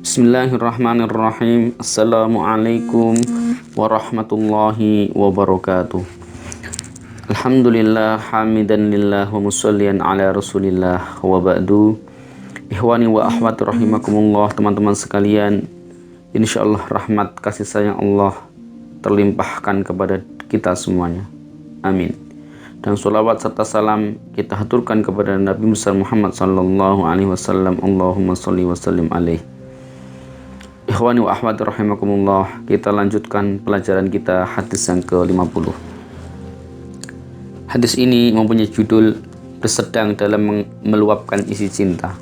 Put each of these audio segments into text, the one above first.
Bismillahirrahmanirrahim. Assalamualaikum warahmatullahi wabarakatuh. Alhamdulillah hamidan lillah wa musallian ala rasulillah wa ba'du. Ikhwani wa akhwati rahimakumullah, teman-teman sekalian. Insyaallah rahmat kasih sayang Allah terlimpahkan kepada kita semuanya. Amin. Dan sholawat serta salam kita haturkan kepada Nabi Muhammad sallallahu alaihi wasallam. Allahumma sholli wa sallim alaihi. Ikhwani wa akhwati rahimakumullah, kita lanjutkan pelajaran kita hadis yang ke-50. Hadis ini mempunyai judul bersedang dalam meluapkan isi cinta.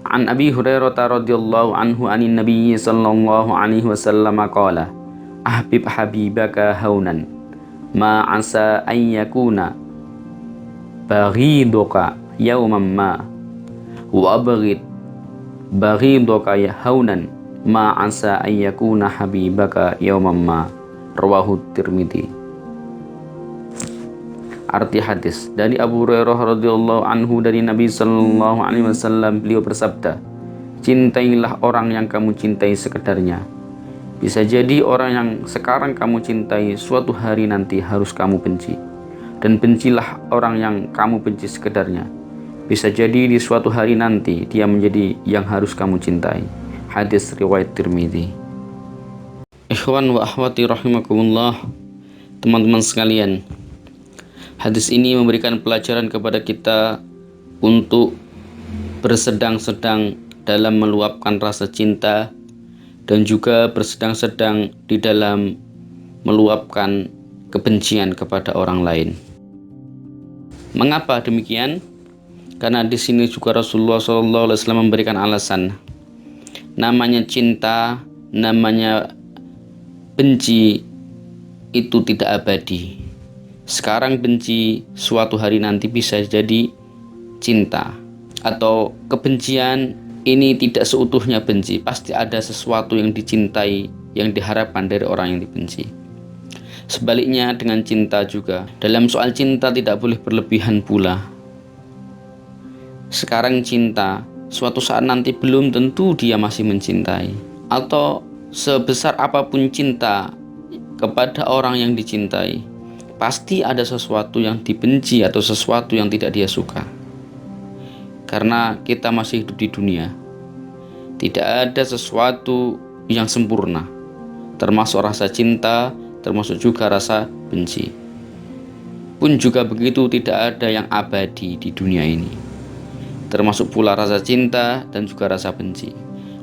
An Abi Hurairah radhiyallahu anhu anin Nabi sallallahu alaihi wasallam qala: Ahbib habibaka haunan ma asa an yakuna baghiduka yawman ma wa abghid baghiduka haunan ma asa an yakuna habibaka yawman ma. Rawahu Tirmidzi. Arti hadis dari Abu Hurairah radhiyallahu anhu dari Nabi sallallahu alaihi wasallam, beliau bersabda, cintailah orang yang kamu cintai sekedarnya. Bisa jadi orang yang sekarang kamu cintai suatu hari nanti harus kamu benci, dan bencilah orang yang kamu benci sekedarnya. Bisa jadi di suatu hari nanti dia menjadi yang harus kamu cintai. Hadis riwayat Tirmidzi. Ikhwan wa akhwati rahimakumullah, teman-teman sekalian, hadis ini memberikan pelajaran kepada kita untuk bersedang-sedang dalam meluapkan rasa cinta dan juga bersedang-sedang di dalam meluapkan kebencian kepada orang lain. Mengapa demikian? Karena di sini juga Rasulullah SAW memberikan alasan. Namanya cinta, namanya benci itu tidak abadi. Sekarang benci, suatu hari nanti bisa jadi cinta. Atau kebencian ini tidak seutuhnya benci, pasti ada sesuatu yang dicintai, yang diharapkan dari orang yang dibenci. Sebaliknya dengan cinta juga. Dalam soal cinta tidak boleh berlebihan pula. Sekarang cinta, suatu saat nanti belum tentu dia masih mencintai. Atau sebesar apapun cinta kepada orang yang dicintai, pasti ada sesuatu yang dibenci atau sesuatu yang tidak dia suka. Karena kita masih hidup di dunia, tidak ada sesuatu yang sempurna, termasuk rasa cinta, termasuk juga rasa benci. Pun juga begitu, tidak ada yang abadi di dunia ini, termasuk pula rasa cinta dan juga rasa benci.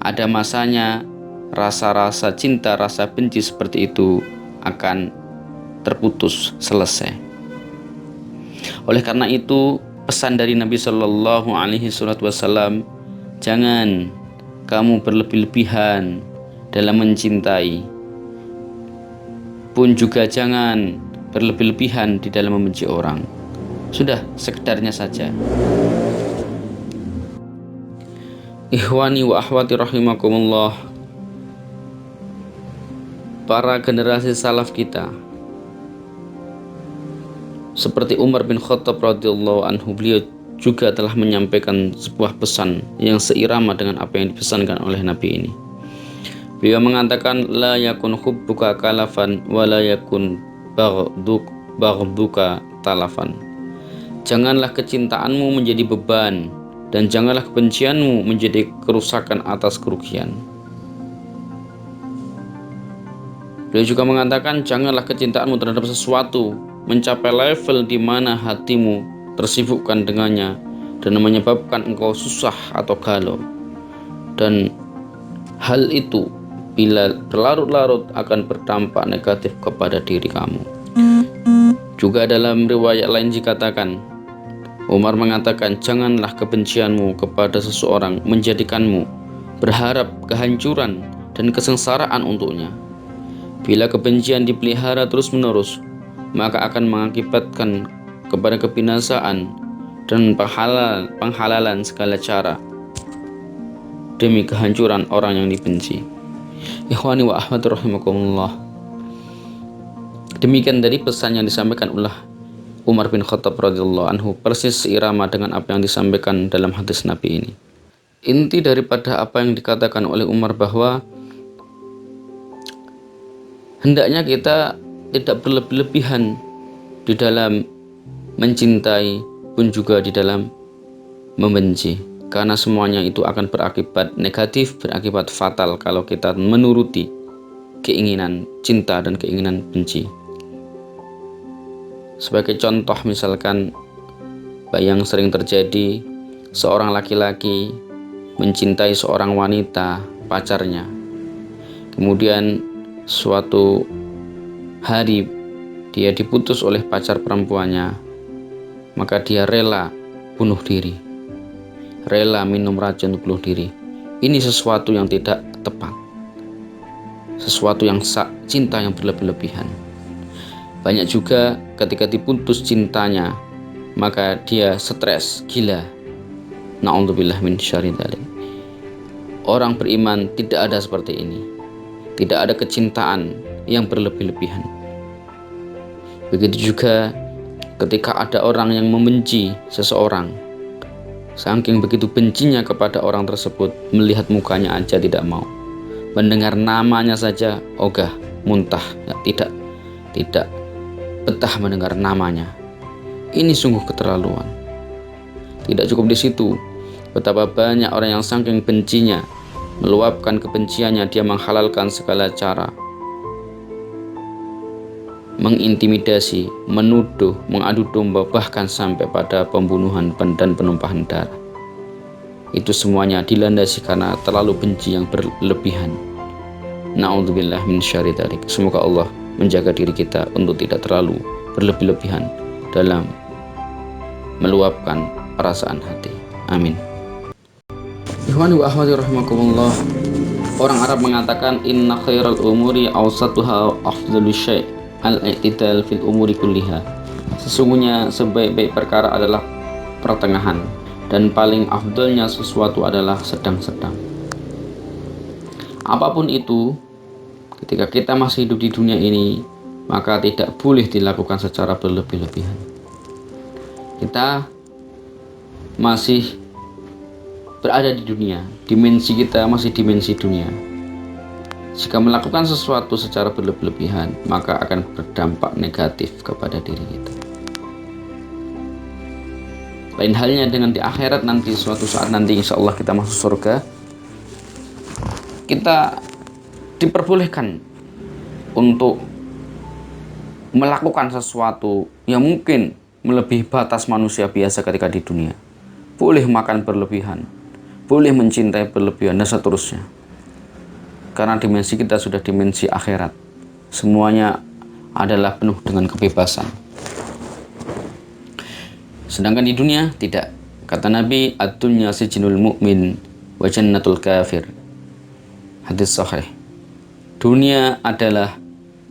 Ada masanya rasa-rasa cinta, rasa benci seperti itu akan terputus, selesai. Oleh karena itu, pesan dari Nabi Shallallahu Alaihi Wasallam, jangan kamu berlebih-lebihan dalam mencintai, pun juga jangan berlebih-lebihan di dalam membenci orang. Sudah sekedarnya saja. Ikhwani wa akhwati rahimakumullah, para generasi salaf kita seperti Umar bin Khattab radhiyallahu anhu, beliau juga telah menyampaikan sebuah pesan yang seirama dengan apa yang dipesankan oleh Nabi ini. Beliau mengatakan, la yakun hubbuka kalafan wa la yakun baghduka talafan. Janganlah kecintaanmu menjadi beban, dan janganlah kebencianmu menjadi kerusakan atas kerugian. Beliau juga mengatakan, janganlah kecintaanmu terhadap sesuatu mencapai level di mana hatimu tersibukkan dengannya dan menyebabkan engkau susah atau galau. Dan hal itu bila berlarut-larut akan berdampak negatif kepada diri kamu. Juga dalam riwayat lain dikatakan, Umar mengatakan, janganlah kebencianmu kepada seseorang menjadikanmu berharap kehancuran dan kesengsaraan untuknya. Bila kebencian dipelihara terus-menerus, maka akan mengakibatkan kepada kebinasaan dan penghalalan segala cara demi kehancuran orang yang dibenci. Ikhwani wa ahmadu rahimakumullah, demikian dari pesan yang disampaikan oleh Umar bin Khattab radhiyallahu anhu, persis seirama dengan apa yang disampaikan dalam hadis Nabi ini. inti daripada apa yang dikatakan oleh Umar bahwa hendaknya kita tidak berlebihan di dalam mencintai pun juga di dalam membenci, karena semuanya itu akan berakibat negatif, berakibat fatal kalau kita menuruti keinginan cinta dan keinginan benci. Sebagai contoh, misalkan yang sering terjadi, seorang laki-laki mencintai seorang wanita, pacarnya, kemudian suatu hari dia diputus oleh pacar perempuannya, maka dia rela bunuh diri, rela minum racun bunuh diri. Ini sesuatu yang tidak tepat, sesuatu yang cinta yang berlebihan. Banyak juga ketika diputus cintanya, maka dia stres, gila. Na'udzubillah min syarri dzalik. Orang beriman tidak ada seperti ini. Tidak ada kecintaan yang berlebih-lebihan. Begitu juga ketika ada orang yang membenci seseorang, saking begitu bencinya kepada orang tersebut, melihat mukanya aja tidak mau, mendengar namanya saja ogah, muntah, tidak betah mendengar namanya. Ini sungguh keterlaluan. Tidak cukup di situ, betapa banyak orang yang saking bencinya, meluapkan kebenciannya, dia menghalalkan segala cara, mengintimidasi, menuduh, mengadu domba, bahkan sampai pada pembunuhan dan penumpahan darah. Itu semuanya dilandasi karena terlalu benci yang berlebihan. Na'udzubillah min syarri dzalik. Semoga Allah menjaga diri kita untuk tidak terlalu berlebih-lebihan dalam meluapkan perasaan hati. Amin. Ikhwani wa akhwati rahimakumullah. Orang Arab mengatakan inna khairal umuri awsatuha afdalu syai' al-i'tidal fil umuri kulliha. Sesungguhnya sebaik-baik perkara adalah pertengahan, dan paling afdalnya sesuatu adalah sedang-sedang. Apapun itu, ketika kita masih hidup di dunia ini, maka tidak boleh dilakukan secara berlebih-lebihan. Kita masih berada di dunia, dimensi kita masih dimensi dunia. Jika melakukan sesuatu secara berlebihan, maka akan berdampak negatif kepada diri kita. Lain halnya dengan di akhirat nanti, suatu saat nanti insya Allah kita masuk surga, kita diperbolehkan untuk melakukan sesuatu yang mungkin melebihi batas manusia biasa ketika di dunia. Boleh makan berlebihan, boleh mencintai berlebihan, dan seterusnya. Karena dimensi kita sudah dimensi akhirat. Semuanya adalah penuh dengan kebebasan. Sedangkan di dunia tidak. Kata Nabi, ad-dunya sijnul mu'min wa jannatul kafir. Hadis sahih. Dunia adalah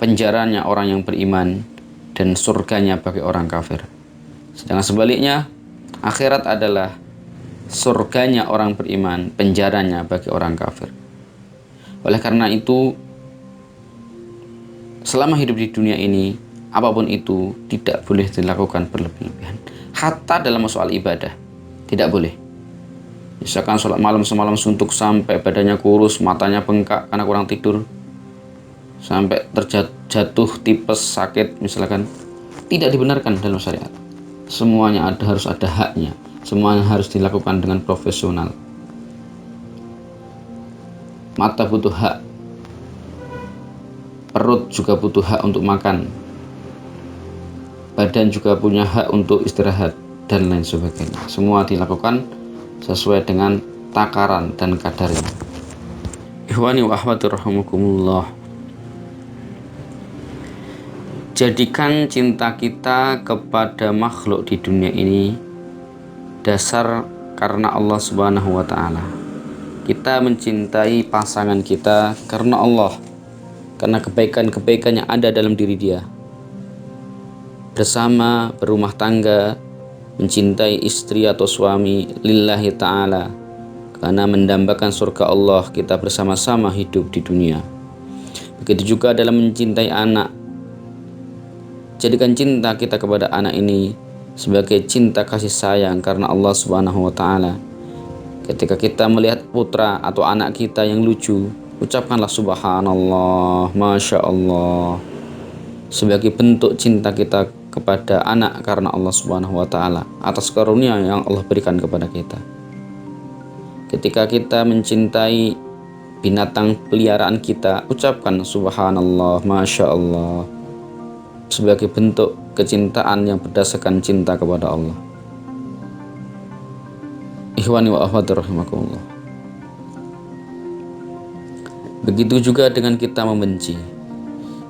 penjaranya orang yang beriman dan surganya bagi orang kafir. Sedangkan sebaliknya, akhirat adalah surganya orang beriman, penjaranya bagi orang kafir. Oleh karena itu, selama hidup di dunia ini, apapun itu tidak boleh dilakukan berlebih-lebihan. Hatta dalam soal ibadah, tidak boleh. Misalkan sholat malam semalam suntuk sampai badannya kurus, matanya bengkak karena kurang tidur, sampai terjatuh tipes, sakit misalkan, tidak dibenarkan dalam syariat. Semuanya harus ada haknya, semuanya harus dilakukan dengan profesional. Mata butuh hak, perut juga butuh hak untuk makan, badan juga punya hak untuk istirahat, dan lain sebagainya. Semua dilakukan sesuai dengan takaran dan kadarnya. Ikhwani wa akhwati rahimakumullah. Jadikan cinta kita kepada makhluk di dunia ini dasar karena Allah Subhanahu wa ta'ala. Kita mencintai pasangan kita karena Allah, karena kebaikan-kebaikan yang ada dalam diri dia. Bersama berumah tangga, mencintai istri atau suami lillahi ta'ala, karena mendambakan surga Allah, kita bersama-sama hidup di dunia. Begitu juga dalam mencintai anak. Jadikan cinta kita kepada anak ini sebagai cinta kasih sayang karena Allah Subhanahu wa ta'ala. Ketika kita melihat putra atau anak kita yang lucu, ucapkanlah subhanallah, masya Allah, sebagai bentuk cinta kita kepada anak karena Allah Subhanahu wa Ta'ala, atas karunia yang Allah berikan kepada kita. Ketika kita mencintai binatang peliharaan kita, ucapkan subhanallah, masya Allah, sebagai bentuk kecintaan yang berdasarkan cinta kepada Allah. Ikhwani wa akhwati rahimakumullah. Begitu juga dengan kita membenci.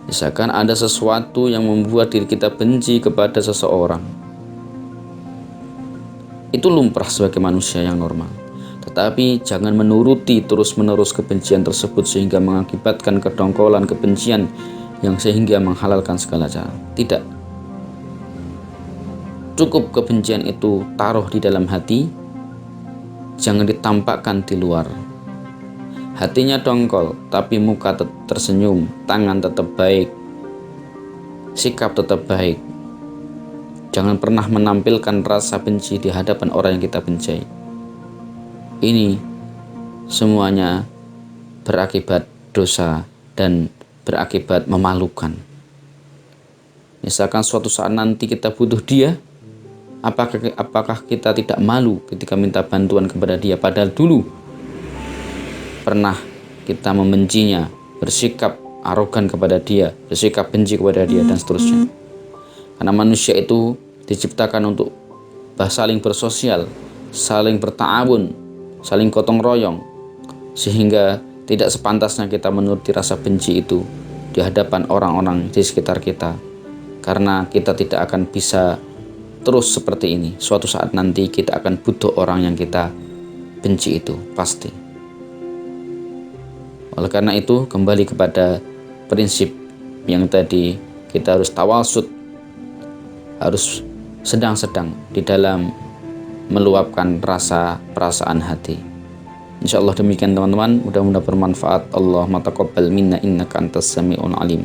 Misalkan ada sesuatu yang membuat diri kita benci kepada seseorang, itu lumrah sebagai manusia yang normal. Tetapi jangan menuruti terus-menerus kebencian tersebut sehingga mengakibatkan kedongkolan kebencian yang sehingga menghalalkan segala cara. Tidak. Cukup kebencian itu taruh di dalam hati, jangan ditampakkan di luar. Hatinya dongkol, tapi muka tersenyum, tangan tetap baik, sikap tetap baik. Jangan pernah menampilkan rasa benci di hadapan orang yang kita benci. Ini semuanya berakibat dosa dan berakibat memalukan. Misalkan suatu saat nanti kita butuh dia, apakah kita tidak malu ketika minta bantuan kepada dia, padahal dulu pernah kita membencinya, bersikap arogan kepada dia, bersikap benci kepada dia, dan seterusnya. Karena manusia itu diciptakan untuk saling bersosial, saling berta'awun, saling gotong royong, sehingga tidak sepantasnya kita menuruti rasa benci itu di hadapan orang-orang di sekitar kita, karena kita tidak akan bisa terus seperti ini. Suatu saat nanti kita akan butuh orang yang kita benci itu, pasti. Oleh karena itu, kembali kepada prinsip yang tadi, kita harus tawasud, harus sedang-sedang di dalam meluapkan rasa perasaan hati. Insya Allah demikian teman-teman, mudah-mudahan bermanfaat. Allahumma taqabbal minna innaka antas sami'un alim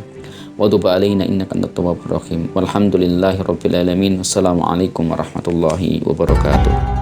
wa tub alaina innaka antat tawwabur rahim. Walhamdulillahi rabbil alamin. Wassalamualaikum warahmatullahi wabarakatuh.